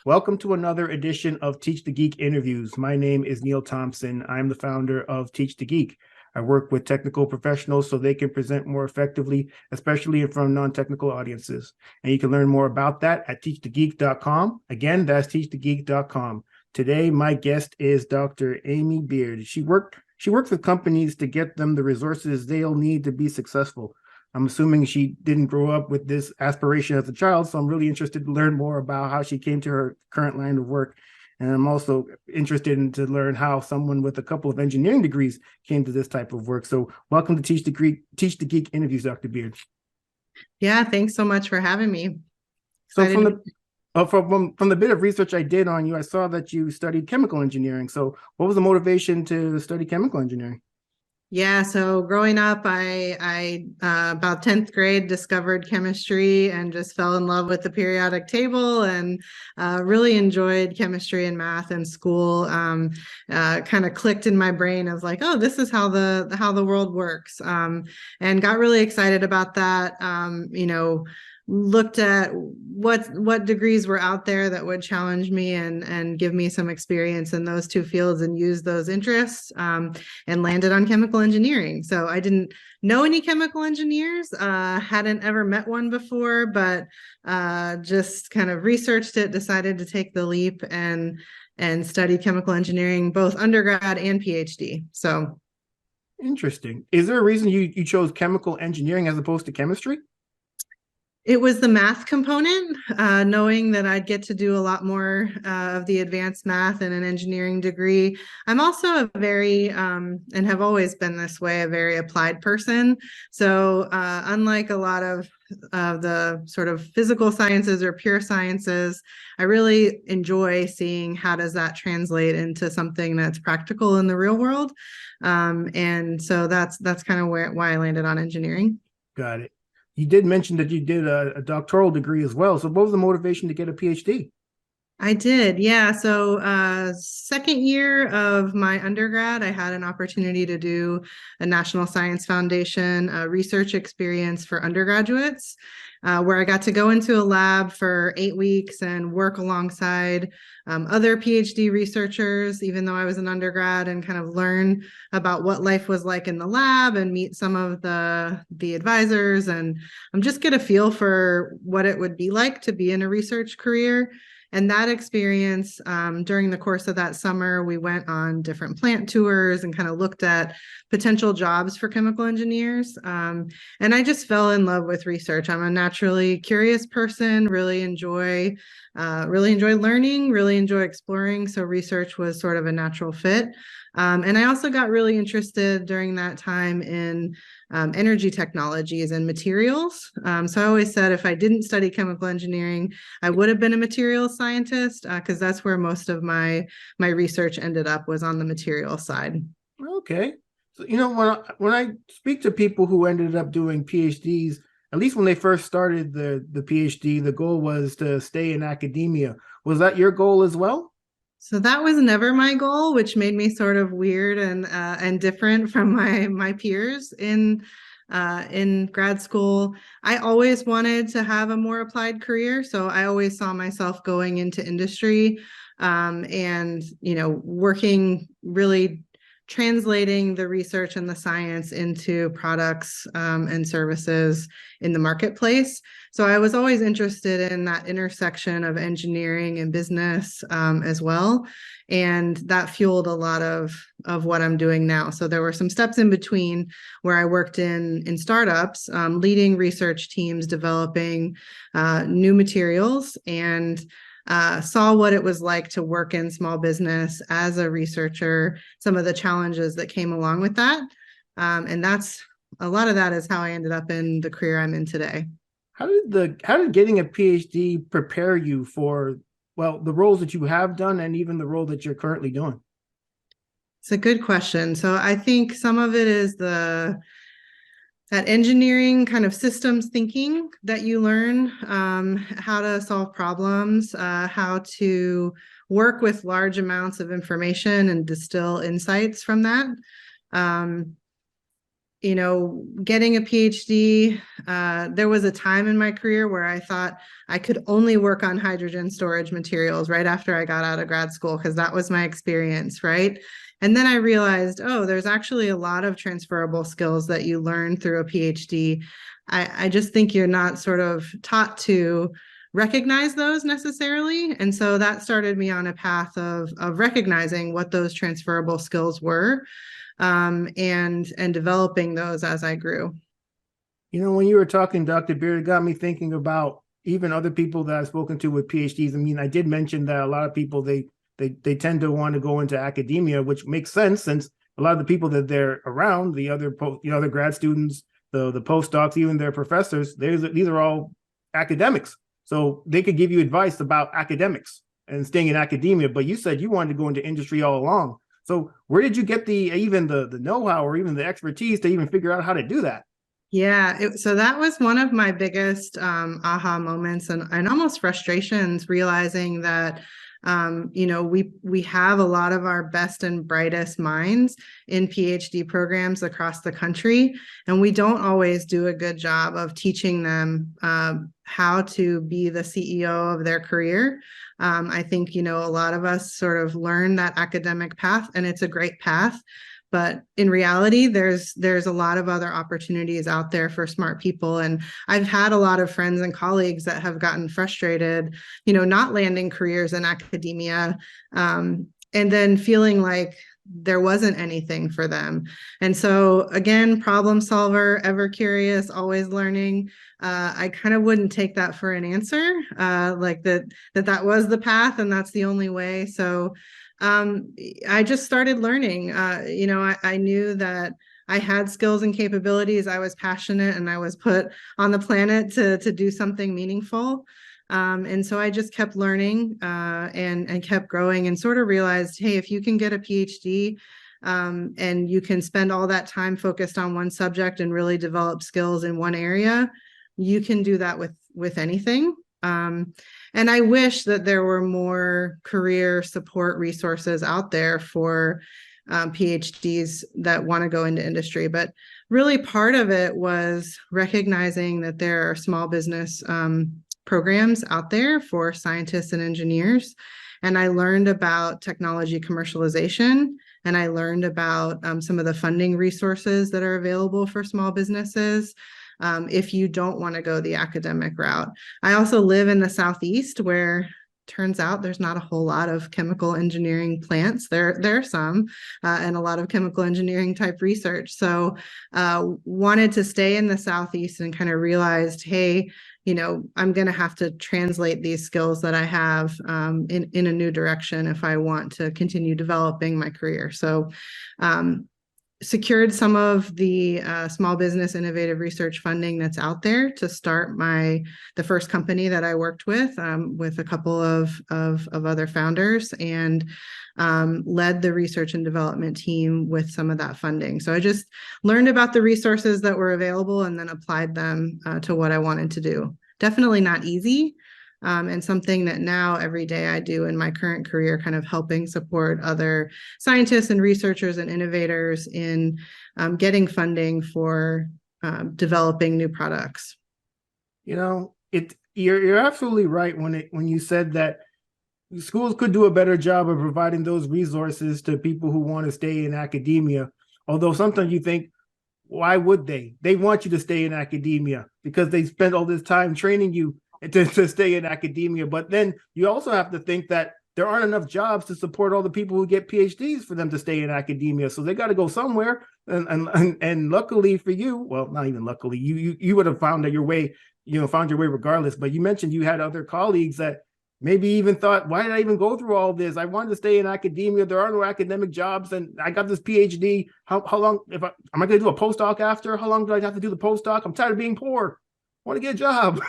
Welcome to another edition of Teach the Geek interviews. My name is Neil Thompson. I'm the founder of Teach the Geek. I work with technical professionals so they can present more effectively, especially in front of non-technical audiences. And you can learn more about that at teachthegeek.com. Again, that's teachthegeek.com. Today, my guest is Dr. Amy Beaird. She works with companies to get them the resources they'll need to be successful. I'm assuming she didn't grow up with this aspiration as a child, so I'm really interested to learn more about how she came to her current line of work. And I'm also interested to learn how someone with a couple of engineering degrees came to this type of work. So welcome to Teach the Geek interviews, Dr. Beaird. Yeah, thanks so much for having me. So from the bit of research I did on you, I saw that you studied chemical engineering. So what was the motivation to study chemical engineering? Yeah, so growing up, I about 10th grade discovered chemistry and just fell in love with the periodic table and really enjoyed chemistry and math in school. Kind of clicked in my brain as like, oh, this is how the world works, and got really excited about that. Looked at what degrees were out there that would challenge me and give me some experience in those two fields and use those interests, and landed on chemical engineering. So I didn't know any chemical engineers, hadn't ever met one before, but just kind of researched it, decided to take the leap and study chemical engineering, both undergrad and PhD. So interesting. Is there a reason you chose chemical engineering as opposed to chemistry? It was the math component, knowing that I'd get to do a lot more of the advanced math in an engineering degree. I'm also a very, and have always been this way, a very applied person. So unlike a lot of the sort of physical sciences or pure sciences, I really enjoy seeing how does that translate into something that's practical in the real world. And so that's kind of why I landed on engineering. Got it. You did mention that you did a doctoral degree as well. So what was the motivation to get a PhD? I did, yeah. So second year of my undergrad, I had an opportunity to do a National Science Foundation research experience for undergraduates, where I got to go into a lab for 8 weeks and work alongside other PhD researchers, even though I was an undergrad, and kind of learn about what life was like in the lab and meet some of the advisors and just get a feel for what it would be like to be in a research career. And that experience, during the course of that summer, we went on different plant tours and kind of looked at potential jobs for chemical engineers. And I just fell in love with research. I'm a naturally curious person, really enjoy learning, really enjoy exploring. So research was sort of a natural fit. And I also got really interested during that time in energy technologies and materials. So I always said if I didn't study chemical engineering, I would have been a materials scientist, because that's where most of my research ended up, was on the materials side. Okay. So, when I speak to people who ended up doing PhDs, at least when they first started the PhD, the goal was to stay in academia. Was that your goal as well? So that was never my goal, which made me sort of weird and different from my peers in grad school. I always wanted to have a more applied career, so I always saw myself going into industry, and working, really translating the research and the science into products and services in the marketplace. So I was always interested in that intersection of engineering and business, as well. And that fueled a lot of what I'm doing now. So there were some steps in between where I worked in startups, leading research teams, developing new materials, and saw what it was like to work in small business as a researcher, some of the challenges that came along with that. And that's a lot of that is how I ended up in the career I'm in today. How did getting a PhD prepare you for, well, the roles that you have done and even the role that you're currently doing? It's a good question. So I think some of it is that engineering kind of systems thinking that you learn, how to solve problems, how to work with large amounts of information and distill insights from that. getting a PhD, there was a time in my career where I thought I could only work on hydrogen storage materials right after I got out of grad school, because that was my experience, right? And then I realized, oh, there's actually a lot of transferable skills that you learn through a PhD. I just think you're not sort of taught to recognize those necessarily. And so that started me on a path of recognizing what those transferable skills were, and developing those as I grew. When you were talking, Dr. Beard, it got me thinking about even other people that I've spoken to with PhDs. I mean, I did mention that a lot of people, they tend to want to go into academia, which makes sense since a lot of the people that they're around, the other grad students, the postdocs, even their professors, these are all academics. So they could give you advice about academics and staying in academia. But you said you wanted to go into industry all along. So where did you get the know-how or even the expertise to even figure out how to do that? Yeah, so that was one of my biggest aha moments and almost frustrations, realizing that we have a lot of our best and brightest minds in PhD programs across the country, and we don't always do a good job of teaching them how to be the CEO of their career. I think a lot of us sort of learn that academic path, and it's a great path. But in reality, there's a lot of other opportunities out there for smart people. And I've had a lot of friends and colleagues that have gotten frustrated, not landing careers in academia, and then feeling like there wasn't anything for them. And so again, problem solver, ever curious, always learning. I kind of wouldn't take that for an answer, like that was the path and that's the only way. So I just started learning. I knew that I had skills and capabilities. I was passionate and I was put on the planet to do something meaningful. And so I just kept learning and kept growing, and sort of realized, hey, if you can get a PhD and you can spend all that time focused on one subject and really develop skills in one area, you can do that with anything. And I wish that there were more career support resources out there for PhDs that want to go into industry. But really part of it was recognizing that there are small business programs out there for scientists and engineers. And I learned about technology commercialization, and I learned about some of the funding resources that are available for small businesses. If you don't want to go the academic route. I also live in the Southeast, where turns out there's not a whole lot of chemical engineering plants. There are some, and a lot of chemical engineering type research. So wanted to stay in the Southeast, and kind of realized, hey, I'm going to have to translate these skills that I have in a new direction if I want to continue developing my career. So secured some of the small business innovative research funding that's out there to start the first company that I worked with a couple of other founders, and led the research and development team with some of that funding. So I just learned about the resources that were available and then applied them to what I wanted to do. Definitely not easy. And something that now every day I do in my current career, kind of helping support other scientists and researchers and innovators in getting funding for developing new products. You're absolutely right when you said that schools could do a better job of providing those resources to people who want to stay in academia. Although sometimes you think, why would they? They want you to stay in academia because they spent all this time training you to stay in academia. But then you also have to think that there aren't enough jobs to support all the people who get PhDs for them to stay in academia. So they got to go somewhere. And luckily for you, well, not even luckily, you would have found your way regardless. But you mentioned you had other colleagues that maybe even thought, why did I even go through all this? I wanted to stay in academia. There are no academic jobs, and I got this PhD. How long? Am I going to do a postdoc after? How long do I have to do the postdoc? I'm tired of being poor. I want to get a job.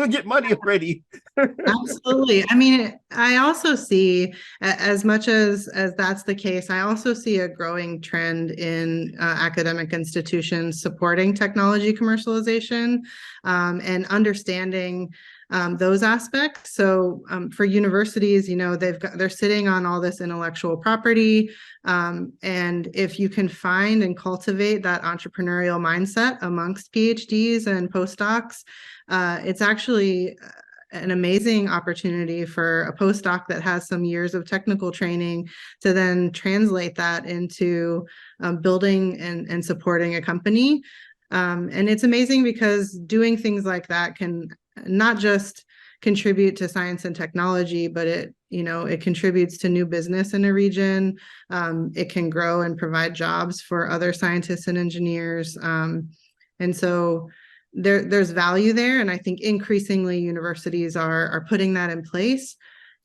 Get money already. Absolutely. I mean, I also see, as much as that's the case, I also see a growing trend in academic institutions supporting technology commercialization, and understanding those aspects. So for universities, they're sitting on all this intellectual property. And if you can find and cultivate that entrepreneurial mindset amongst PhDs and postdocs, it's actually an amazing opportunity for a postdoc that has some years of technical training to then translate that into building and supporting a company. And it's amazing because doing things like that can not just contribute to science and technology, but it contributes to new business in a region. It can grow and provide jobs for other scientists and engineers. And so there's value there. And I think increasingly universities are putting that in place.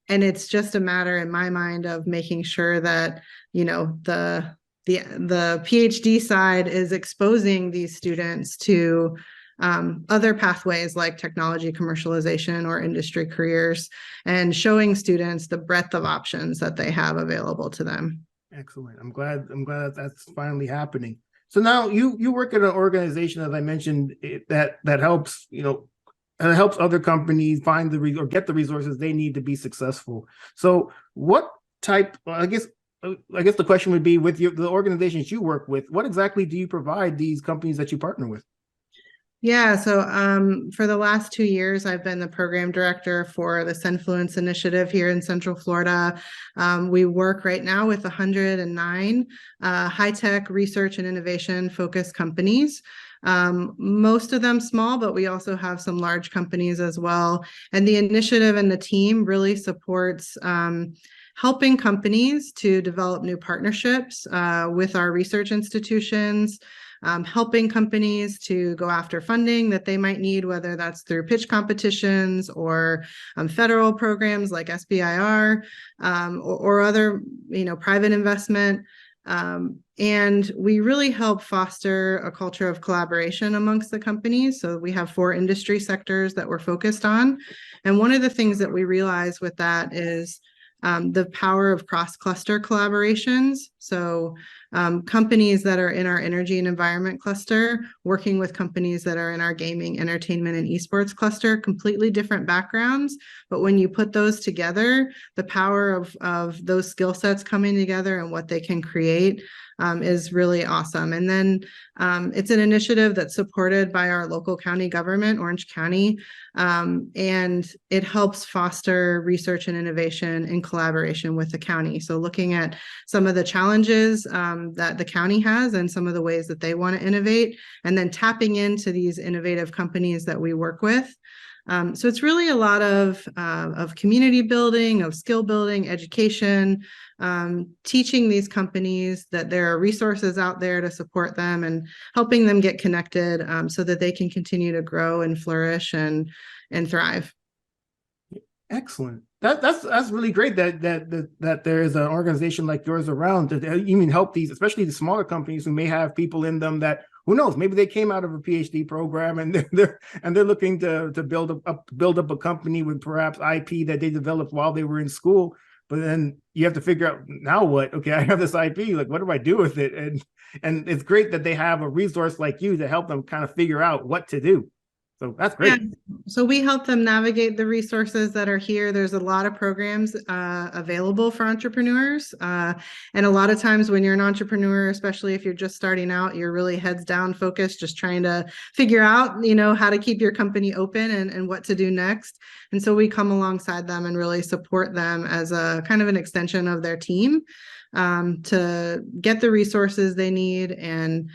And it's just a matter in my mind of making sure that, the PhD side is exposing these students to other pathways like technology commercialization or industry careers, and showing students the breadth of options that they have available to them. Excellent. I'm glad that's finally happening. So now you work at an organization, as I mentioned, that helps, and it helps other companies find or get the resources they need to be successful. So what type, I guess the question would be, with the organizations you work with, what exactly do you provide these companies that you partner with? Yeah, so for the last 2 years, I've been the program director for the Senfluence Initiative here in Central Florida. We work right now with 109 high-tech research and innovation focused companies. Most of them small, but we also have some large companies as well. And the initiative and the team really supports helping companies to develop new partnerships with our research institutions, helping companies to go after funding that they might need, whether that's through pitch competitions or federal programs like SBIR, or other, private investment. And we really help foster a culture of collaboration amongst the companies. So we have 4 industry sectors that we're focused on. And one of the things that we realize with that is the power of cross-cluster collaborations. So companies that are in our energy and environment cluster, working with companies that are in our gaming, entertainment, and esports cluster, completely different backgrounds. But when you put those together, the power of those skill sets coming together and what they can create is really awesome. And then it's an initiative that's supported by our local county government, Orange County, and it helps foster research and innovation in collaboration with the county. So looking at some of the challenges that the county has and some of the ways that they want to innovate, and then tapping into these innovative companies that we work with. So it's really a lot of community building, of skill building, education, teaching these companies that there are resources out there to support them, and helping them get connected so that they can continue to grow and flourish and thrive. Excellent. That's really great that there is an organization like yours around to even help these, especially the smaller companies who may have people in them that, who knows, maybe they came out of a PhD program and they're looking to build up a company with perhaps IP that they developed while they were in school. But then you have to figure out, now what? Okay, I have this IP, like, what do I do with it? And it's great that they have a resource like you to help them kind of figure out what to do. So that's great. Yeah. So we help them navigate the resources that are here. There's a lot of programs available for entrepreneurs. And a lot of times when you're an entrepreneur, especially if you're just starting out, you're really heads down focused, just trying to figure out, how to keep your company open and what to do next. And so we come alongside them and really support them as a kind of an extension of their team to get the resources they need and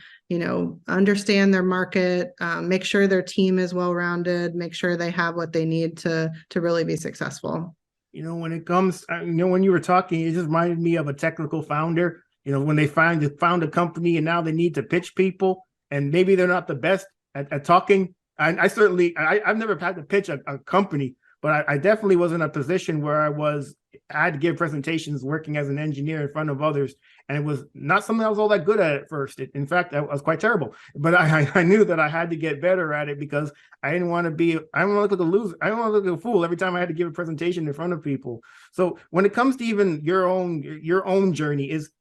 understand their market, make sure their team is well-rounded, make sure they have what they need to really be successful. When it comes, when you were talking, it just reminded me of a technical founder, when they found a company and now they need to pitch people, and maybe they're not the best at talking. I've never had to pitch a company, but I definitely was in a position where I had to give presentations working as an engineer in front of others. And it was not something I was all that good at first. In fact, I was quite terrible. But I knew that I had to get better at it because I didn't want to look like a loser. I didn't want to look like a fool every time I had to give a presentation in front of people. So when it comes to even your own journey, is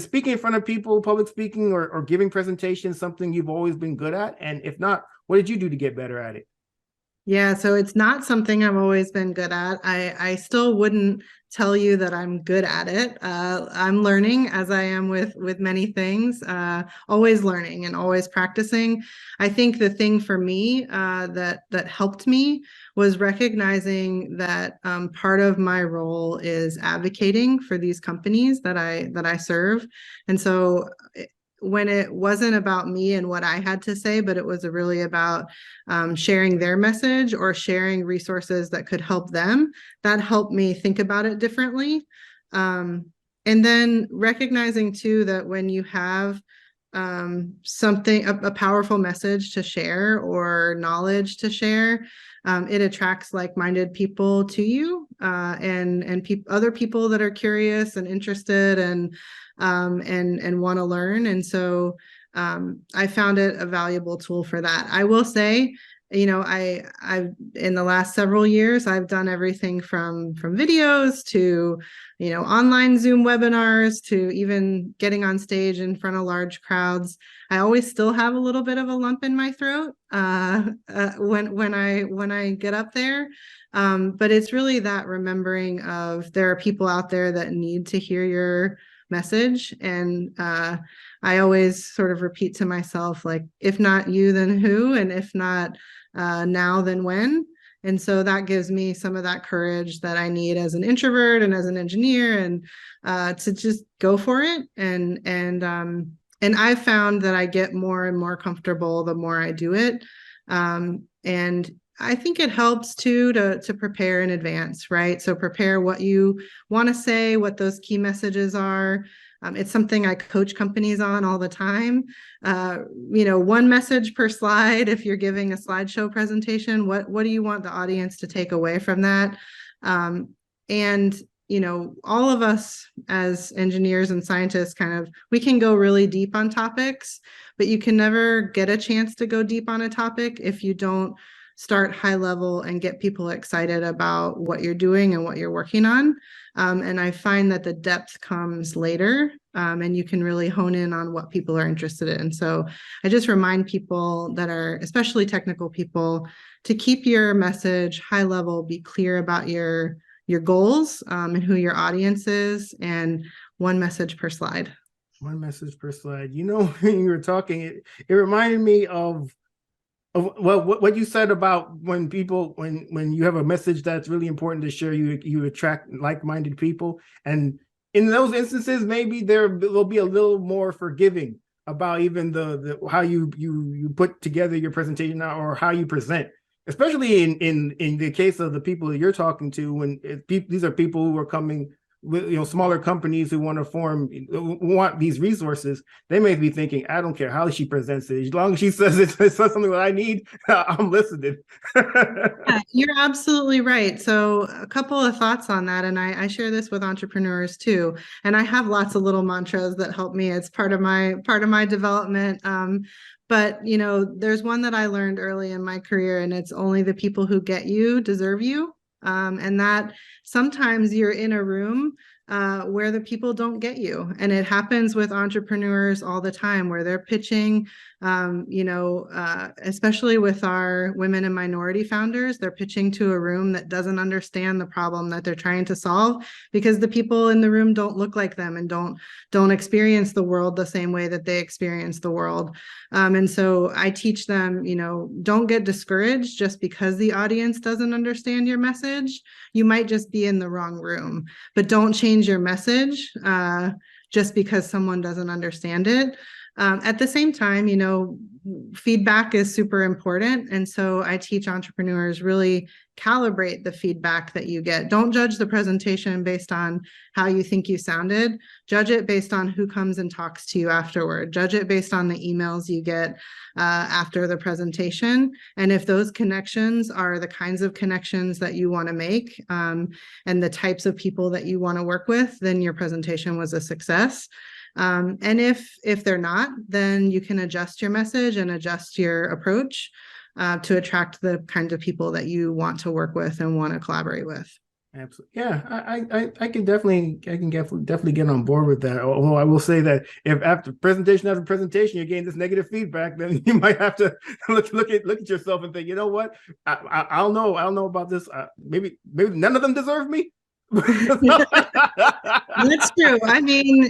speaking in front of people, public speaking or giving presentations something you've always been good at? And if not, what did you do to get better at it? Yeah, so it's not something I've always been good at. I still wouldn't tell you that I'm good at it. I'm learning as I am with many things, always learning and always practicing. I think the thing for me that helped me was recognizing that part of my role is advocating for these companies that I serve. And so when it wasn't about me and what I had to say, but it was really about sharing their message or sharing resources that could help them, that helped me think about it differently. And then recognizing too that when you have something, a powerful message to share or knowledge to share, it attracts like-minded people to you, and other people that are curious and interested and want to learn. And so I found it a valuable tool for that. I will say, I've in the last several years, I've done everything from videos to, online Zoom webinars to even getting on stage in front of large crowds. I always still have a little bit of a lump in my throat when I get up there. But it's really that remembering of there are people out there that need to hear your message. And I always sort of repeat to myself, like, if not you, then who? And if not now, then when? And so that gives me some of that courage that I need as an introvert and as an engineer, and to just go for it. And I've found that I get more and more comfortable the more I do it. And I think it helps too to prepare in advance, right? So prepare what you want to say, what those key messages are. It's something I coach companies on all the time. One message per slide. If you're giving a slideshow presentation, what do you want the audience to take away from that? And all of us as engineers and scientists we can go really deep on topics, but you can never get a chance to go deep on a topic if you don't start high level and get people excited about what you're doing and what you're working on. And I find that the depth comes later, and you can really hone in on what people are interested in. So I just remind people that are, especially technical people, to keep your message high level, be clear about your goals, and who your audience is, and one message per slide. One message per slide. When you were talking, it reminded me of what you said about when you have a message that's really important to share, you attract like-minded people. And in those instances, maybe there will be a little more forgiving about even the how you put together your presentation or how you present, especially in the case of the people that you're talking to, when these are people who are coming with smaller companies who want these resources. They may be thinking, I don't care how she presents it, as long as she says it's something that I need, I'm listening. Yeah, you're absolutely right. So a couple of thoughts on that, and I share this with entrepreneurs too. And I have lots of little mantras that help me. It's part of my development. But there's one that I learned early in my career, and it's only the people who get you deserve you. And that sometimes you're in a room where the people don't get you. And it happens with entrepreneurs all the time, where they're pitching, especially with our women and minority founders, they're pitching to a room that doesn't understand the problem that they're trying to solve, because the people in the room don't look like them and don't experience the world the same way that they experience the world. And so I teach them, don't get discouraged just because the audience doesn't understand your message. You might just be in the wrong room, but don't change your message just because someone doesn't understand it. At the same time, feedback is super important. And so I teach entrepreneurs really calibrate the feedback that you get. Don't judge the presentation based on how you think you sounded. Judge it based on who comes and talks to you afterward. Judge it based on the emails you get after the presentation. And if those connections are the kinds of connections that you want to make, and the types of people that you want to work with, then your presentation was a success. And if they're not, then you can adjust your message and adjust your approach to attract the kinds of people that you want to work with and want to collaborate with. Absolutely. Yeah, I can definitely get on board with that. Although I will say that if after presentation you're getting this negative feedback, then you might have to look at yourself and think, you know what, I don't know about this. Maybe none of them deserve me. That's true. I mean,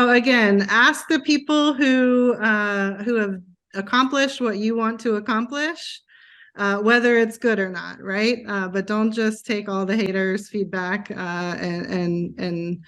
again, ask the people who have accomplished what you want to accomplish, whether it's good or not, right? But don't just take all the haters' feedback and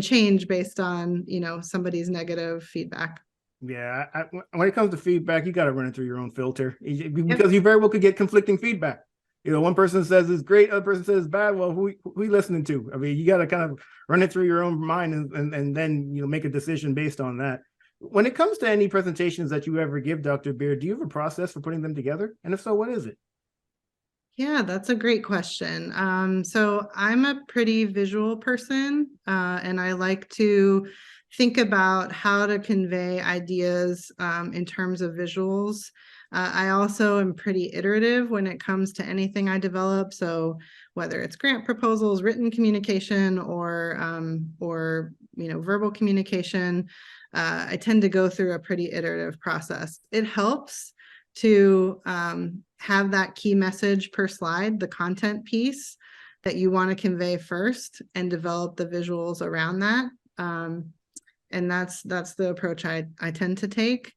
change based on somebody's negative feedback. Yeah, when it comes to feedback, you got to run it through your own filter Yep. because you very well could get conflicting feedback. One person says it's great, other person says it's bad. Well, who are you listening to? I mean, you got to kind of run it through your own mind and then make a decision based on that. When it comes to any presentations that you ever give, Dr. Beaird, do you have a process for putting them together? And if so, what is it? Yeah, that's a great question. So I'm a pretty visual person, and I like to think about how to convey ideas in terms of visuals. I also am pretty iterative when it comes to anything I develop. So whether it's grant proposals, written communication, or verbal communication, I tend to go through a pretty iterative process. It helps to have that key message per slide, the content piece that you want to convey first, and develop the visuals around that. And that's the approach I tend to take.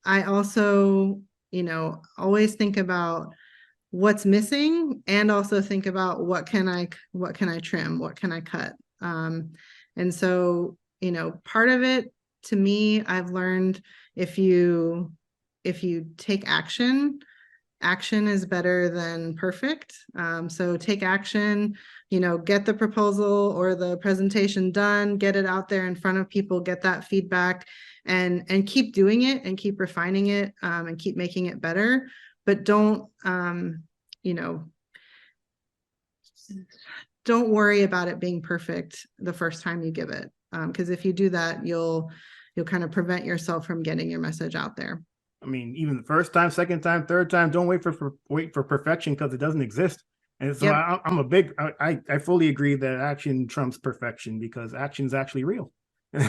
I also, always think about what's missing, and also think about what can I trim, what can I cut. And so, part of it, to me, I've learned, if you take action is better than perfect. So take action, get the proposal or the presentation done, get it out there in front of people, get that feedback, and keep doing it and keep refining it, and keep making it better. But don't worry about it being perfect the first time you give it. Because if you do that, you'll kind of prevent yourself from getting your message out there. I mean, even the first time, second time, third time, don't wait for perfection, because it doesn't exist. And so yep. I fully agree that action trumps perfection, because action is actually real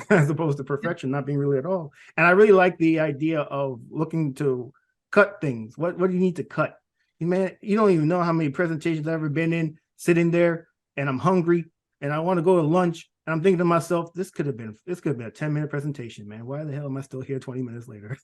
as opposed to perfection not being real at all. And I really like the idea of looking to cut things. What do you need to cut? Man, you don't even know how many presentations I've ever been in, sitting there, and I'm hungry and I want to go to lunch. And I'm thinking to myself, this could have been a 10-minute presentation, man. Why the hell am I still here 20 minutes later?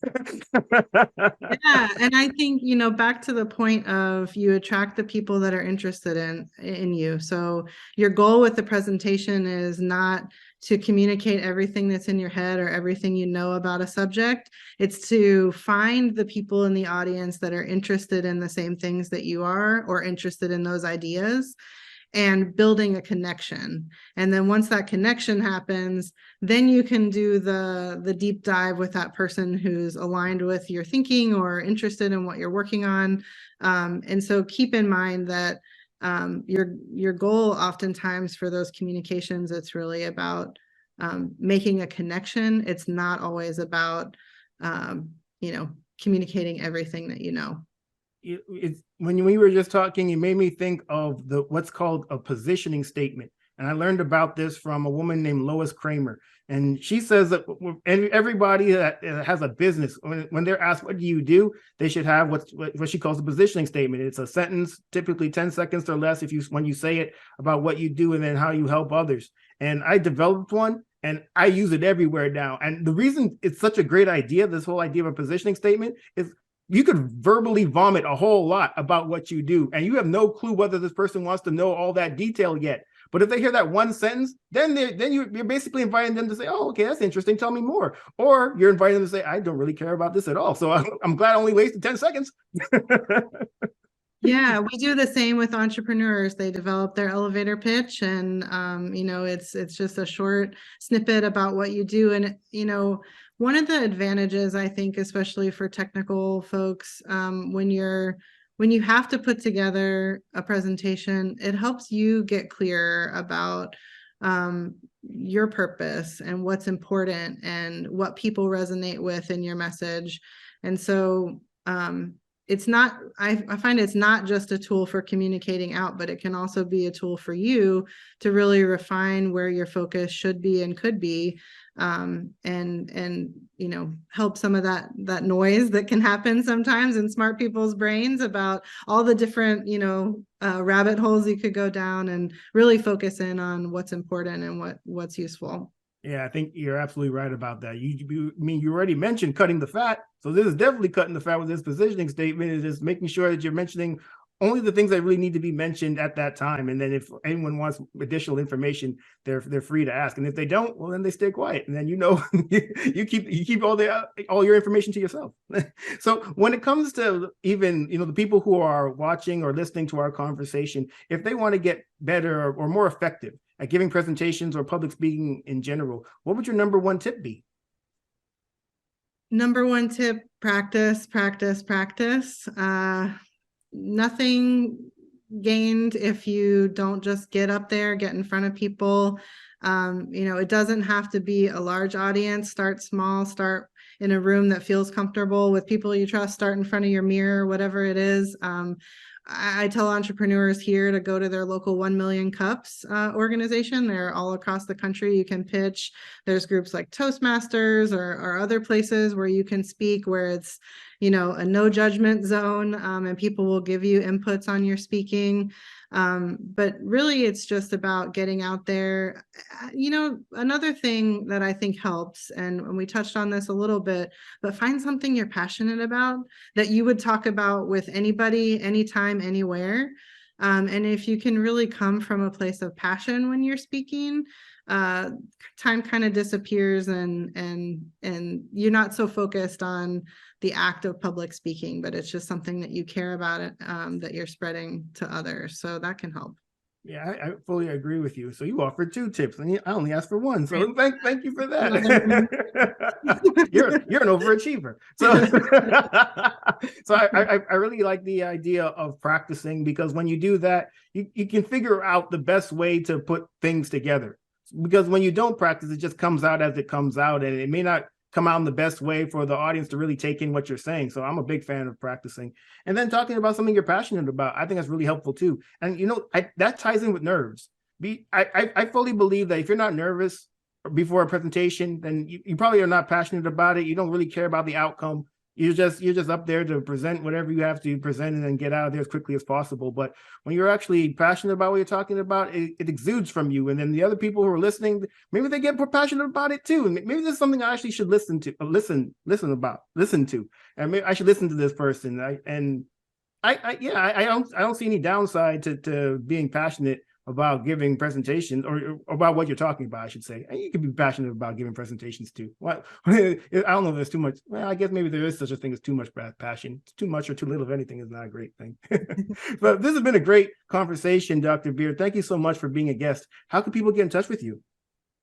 Yeah, and I think, back to the point of, you attract the people that are interested in you. So your goal with the presentation is not to communicate everything that's in your head or everything you know about a subject. It's to find the people in the audience that are interested in the same things that you are, or interested in those ideas, and building a connection. And then once that connection happens, then you can do the deep dive with that person who's aligned with your thinking or interested in what you're working on. And so keep in mind that your goal oftentimes for those communications, it's really about making a connection. It's not always about communicating everything that you know. When we were just talking, you made me think of what's called a positioning statement. And I learned about this from a woman named Lois Kramer. And she says that everybody that has a business, when they're asked, what do you do? They should have what she calls a positioning statement. It's a sentence, typically 10 seconds or less, when you say it, about what you do and then how you help others. And I developed one, and I use it everywhere now. And the reason it's such a great idea, this whole idea of a positioning statement, is you could verbally vomit a whole lot about what you do, and you have no clue whether this person wants to know all that detail yet. But if they hear that one sentence, then you're basically inviting them to say, oh, okay, that's interesting, tell me more. Or you're inviting them to say, I don't really care about this at all, so I'm glad I only wasted 10 seconds. Yeah, we do the same with entrepreneurs. They develop their elevator pitch, and it's just a short snippet about what you do. And one of the advantages, I think, especially for technical folks, when you have to put together a presentation, it helps you get clear about your purpose and what's important and what people resonate with in your message. And so it's not, I find it's not just a tool for communicating out, but it can also be a tool for you to really refine where your focus should be and could be, and you know, help some of that noise that can happen sometimes in smart people's brains about all the different, you know, rabbit holes you could go down, and really focus in on what's important and what's useful. Yeah, I think you're absolutely right about that. I mean, you already mentioned cutting the fat. So this is definitely cutting the fat with this positioning statement, is just making sure that you're mentioning only the things that really need to be mentioned at that time. And then if anyone wants additional information, they're free to ask. And if they don't, well, then they stay quiet. And then, you know, you keep all your information to yourself. So when it comes to even, you know, the people who are watching or listening to our conversation, if they want to get better or more effective at giving presentations or public speaking in general, what would your number one tip be? Number one tip: practice, practice, practice. Nothing gained if you don't just get up there, get in front of people. You know, it doesn't have to be a large audience. Start small, start in a room that feels comfortable with people you trust, start in front of your mirror, whatever it is. I tell entrepreneurs here to go to their local 1 Million Cups organization. They're all across the country. You can pitch. There's groups like Toastmasters or other places where you can speak, where it's, you know, a no judgment zone, and people will give you inputs on your speaking. But really, it's just about getting out there. You know, another thing that I think helps, and we touched on this a little bit, but find something you're passionate about that you would talk about with anybody, anytime, anywhere. And if you can really come from a place of passion when you're speaking, time kind of disappears, and you're not so focused on the act of public speaking, but it's just something that you care about it, that you're spreading to others. So that can help. Yeah, I fully agree with you. So you offered 2 tips, and I only asked for 1. So thank you for that. you're an overachiever. So so I really like the idea of practicing, because when you do that, you can figure out the best way to put things together. Because when you don't practice, it just comes out as it comes out, and it may not come out in the best way for the audience to really take in what you're saying. So I'm a big fan of practicing. And then talking about something you're passionate about, I think that's really helpful too. And, you know, that ties in with nerves. I fully believe that if you're not nervous before a presentation, then you probably are not passionate about it. You don't really care about the outcome. You're just up there to present whatever you have to present and then get out of there as quickly as possible. But when you're actually passionate about what you're talking about, it exudes from you. And then the other people who are listening, maybe they get more passionate about it too. And maybe there's something I actually should listen to. And maybe I should listen to this person. I don't see any downside to being passionate about giving presentations, or about what you're talking about, I should say. And you can be passionate about giving presentations too. What I don't know if there's too much. Well, I guess maybe there is such a thing as too much passion. Too much or too little of anything is not a great thing. But this has been a great conversation, Dr. Beaird. Thank you so much for being a guest. How can people get in touch with you?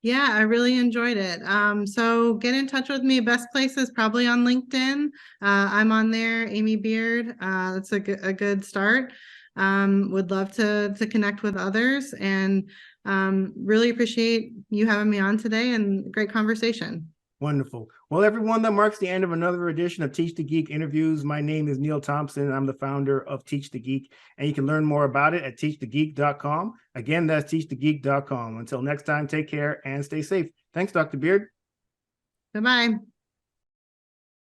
Yeah, I really enjoyed it. So get in touch with me. Best place is probably on LinkedIn. I'm on there, Amy Beaird. That's a good start. Would love to connect with others, and really appreciate you having me on today, and great conversation. Wonderful. Well, everyone, that marks the end of another edition of Teach the Geek Interviews. My name is Neil Thompson. I'm the founder of Teach the Geek, and you can learn more about it at teachthegeek.com. Again, that's teachthegeek.com. Until next time, take care and stay safe. Thanks, Dr. Beaird. Bye-bye.